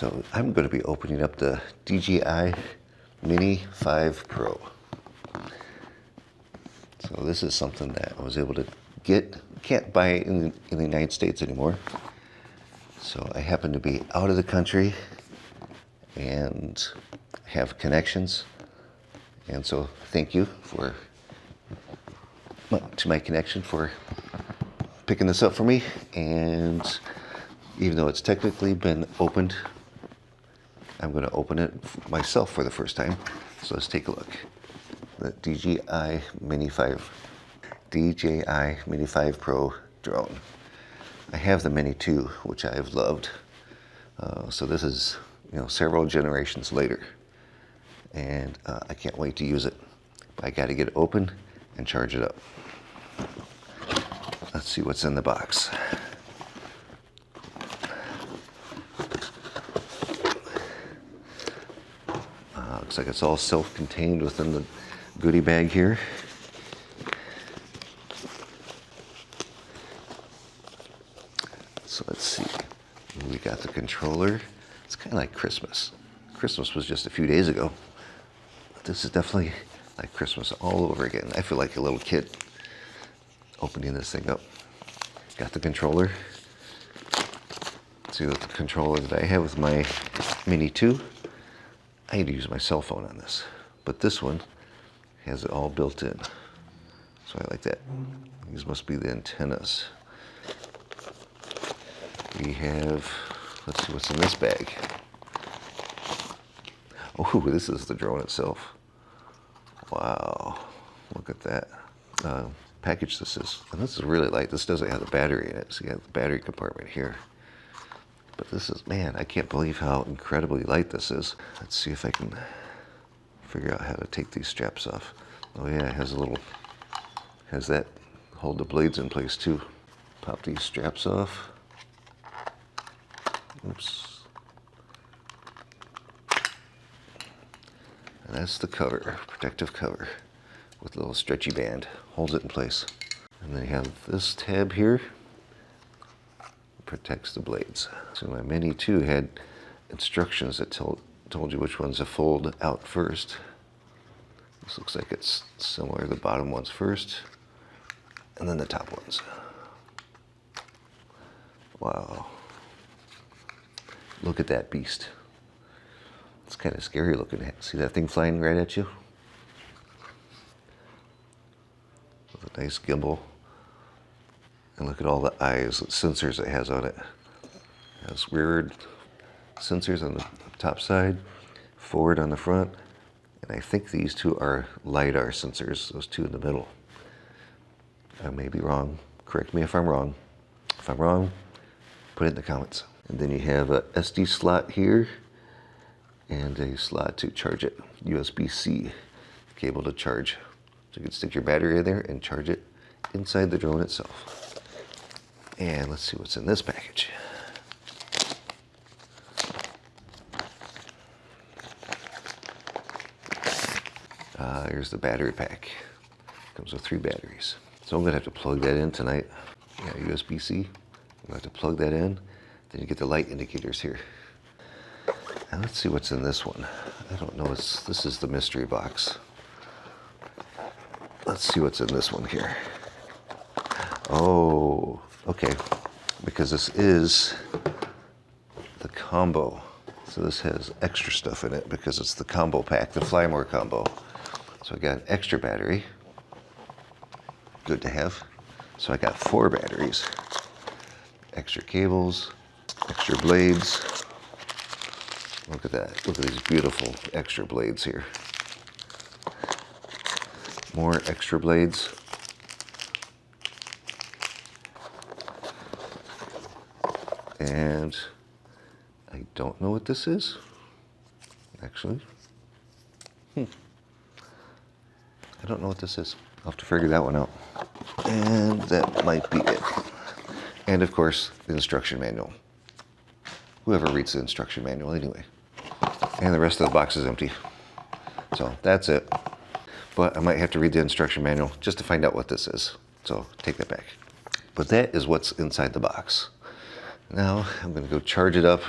So I'm going to be opening up the DJI Mini 5 Pro. So this is something that I was able to get, can't buy it in the United States anymore. So I happen to be out of the country and have connections. And so thank you to my connection for picking this up for me. And even though it's technically been opened, I'm going to open it myself for the first time. So let's take a look. The DJI Mini 5 Pro drone. I have the Mini 2, which I've loved. So this is, several generations later, and I can't wait to use it. But I got to get it open and charge it up. Let's see what's in the box. Looks like it's all self-contained within the goodie bag here. So let's see. We got the controller. It's kind of like Christmas. Christmas was just a few days ago. But this is definitely like Christmas all over again. I feel like a little kid opening this thing up. Got the controller. See the controller that I have with my Mini 2. I had to use my cell phone on this, but this one has it all built in. So I like that. These must be the antennas. We have, let's see what's in this bag. Oh, this is the drone itself. Wow, look at that package this is. And this is really light. This doesn't have the battery in it, so you have the battery compartment here. But this is, man, I can't believe how incredibly light this is. Let's see if I can figure out how to take these straps off. Oh yeah, it has a little, has that hold the blades in place too. Pop these straps off. Oops. And that's the cover, protective cover with a little stretchy band. Holds it in place. And then you have this tab here. Protects the blades. So my Mini 2 had instructions that told you which ones to fold out first. This looks like it's similar. The bottom ones first, and then the top ones. Wow. Look at that beast. It's kind of scary looking. See that thing flying right at you? With a nice gimbal. And look at all the eyes, the sensors it has on it. It has weird sensors on the top side, forward on the front, and I think these two are LiDAR sensors, those two in the middle. I may be wrong. Correct me if I'm wrong. If I'm wrong, put it in the comments. And then you have a SD slot here and a slot to charge it. USB-C cable to charge. So you can stick your battery in there and charge it inside the drone itself. And let's see what's in this package. Here's the battery pack. Comes with 3 batteries. So I'm gonna have to plug that in tonight. Yeah, USB-C. I'm gonna have to plug that in. Then you get the light indicators here. Now let's see what's in this one. I don't know, this is the mystery box. Let's see what's in this one here. Oh, okay, because this is the combo. So this has extra stuff in it because it's the combo pack, the Fly More combo. So I got an extra battery, good to have. So I got 4 batteries, extra cables, extra blades. Look at that, look at these beautiful extra blades here. More extra blades. And I don't know what this is, actually. I don't know what this is. I'll have to figure that one out. And that might be it. And of course, the instruction manual. Whoever reads the instruction manual anyway. And the rest of the box is empty. So that's it. But I might have to read the instruction manual just to find out what this is. So take that back. But that is what's inside the box. Now I'm going to go charge it up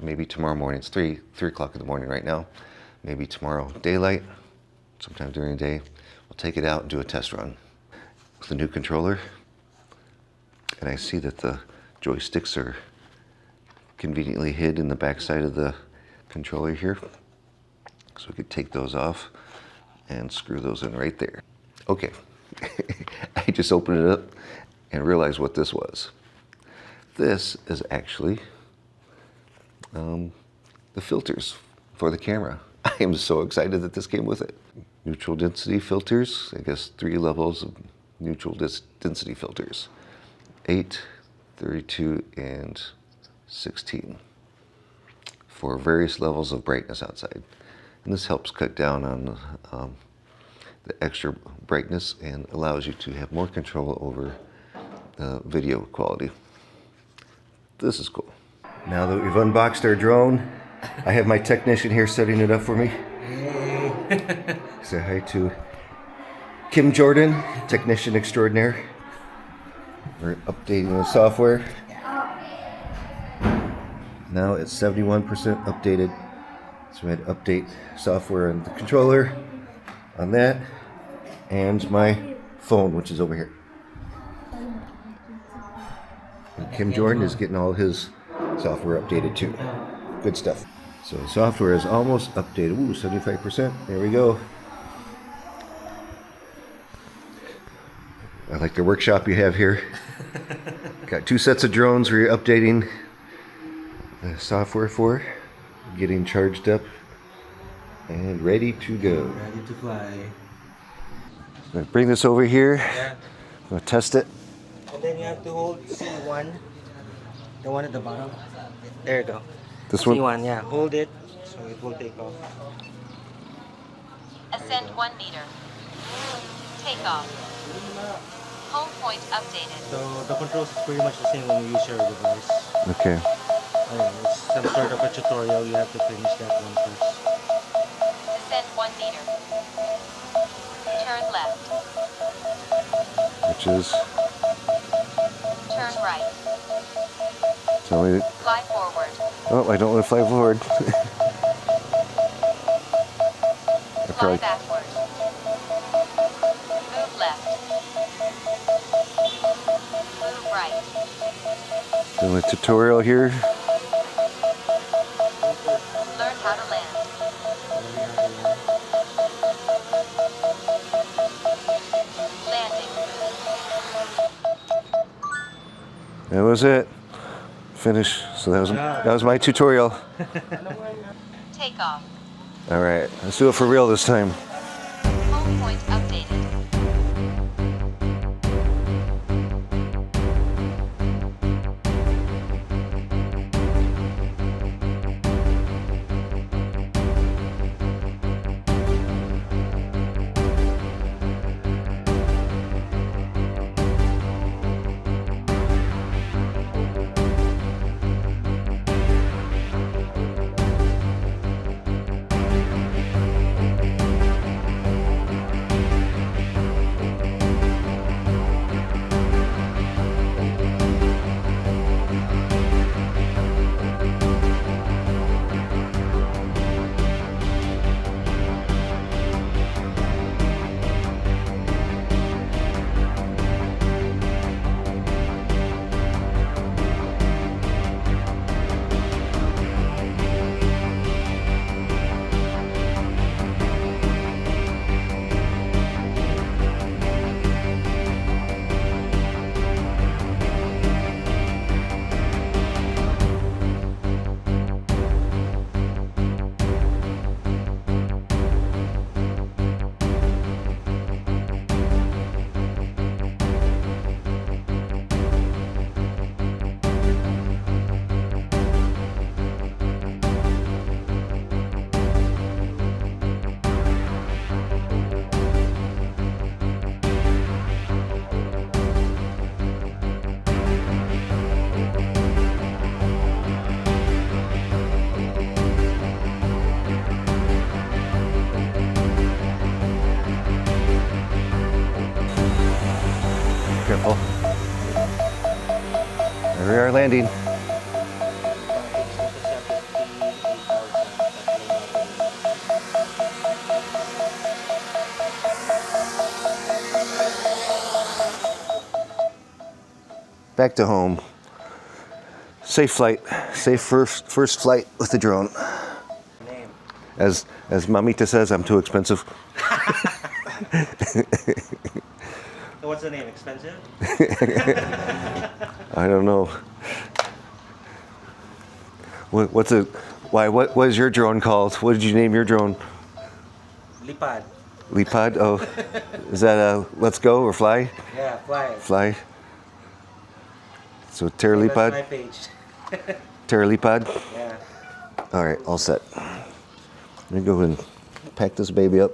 Maybe tomorrow morning. It's 3 o'clock in the morning right now. Maybe tomorrow daylight, sometime during the day, we'll take it out and do a test run with the new controller. And I see that the joysticks are conveniently hid in the backside of the controller here. So we could take those off and screw those in right there. Okay, I just opened it up and realized what this was. This is actually the filters for the camera. I am so excited that this came with it. Neutral density filters, I guess 3 levels of neutral density filters. 8, 32, and 16 for various levels of brightness outside. And this helps cut down on the extra brightness and allows you to have more control over the video quality. This is cool. Now that we've unboxed our drone, I have my technician here setting it up for me. Hey. Say hi to Kim Jordan, technician extraordinaire. We're updating the software. Now it's 71% updated. So we had to update software on the controller, on that, and my phone, which is over here. And Kim Jordan is getting all his software updated too. Good stuff. So the software is almost updated. Ooh, 75%. There we go. I like the workshop you have here. Got 2 sets of drones we're updating the software for, getting charged up and ready to go. Ready to fly. I'm going to bring this over here. Yeah. I'm going to test it. And then you have to hold C1, the one at the bottom. There you go. This one? C1, yeah. Hold it so it will take off. Ascend 1 meter. Take off. Home point updated. So the controls is pretty much the same when you use your device. Okay. It's some sort of a tutorial. You have to finish that one first. Descend 1 meter. Turn left. Which is? Turn right. Tell me. Fly forward. Oh, I don't want to fly forward. Fly backward. Move left. Move right. Doing a tutorial here. Learn how to land. Landing. That was it. Finish. So that was my tutorial. Take off. All right, let's do it for real this time. Home point updated. Careful. There we are landing. back to home. Safe flight. Safe first flight with the drone. Name. As Mamita says, I'm too expensive. So what's the name? Expensive? I don't know. What's it? Why? What was your drone called? What did you name your drone? Lipad. Lipad? Oh, is that a let's go or fly? Yeah, fly. Fly. So Terra That's my Lipad? page. Terra Lipad? Yeah. All right, all set. Let me go and pack this baby up.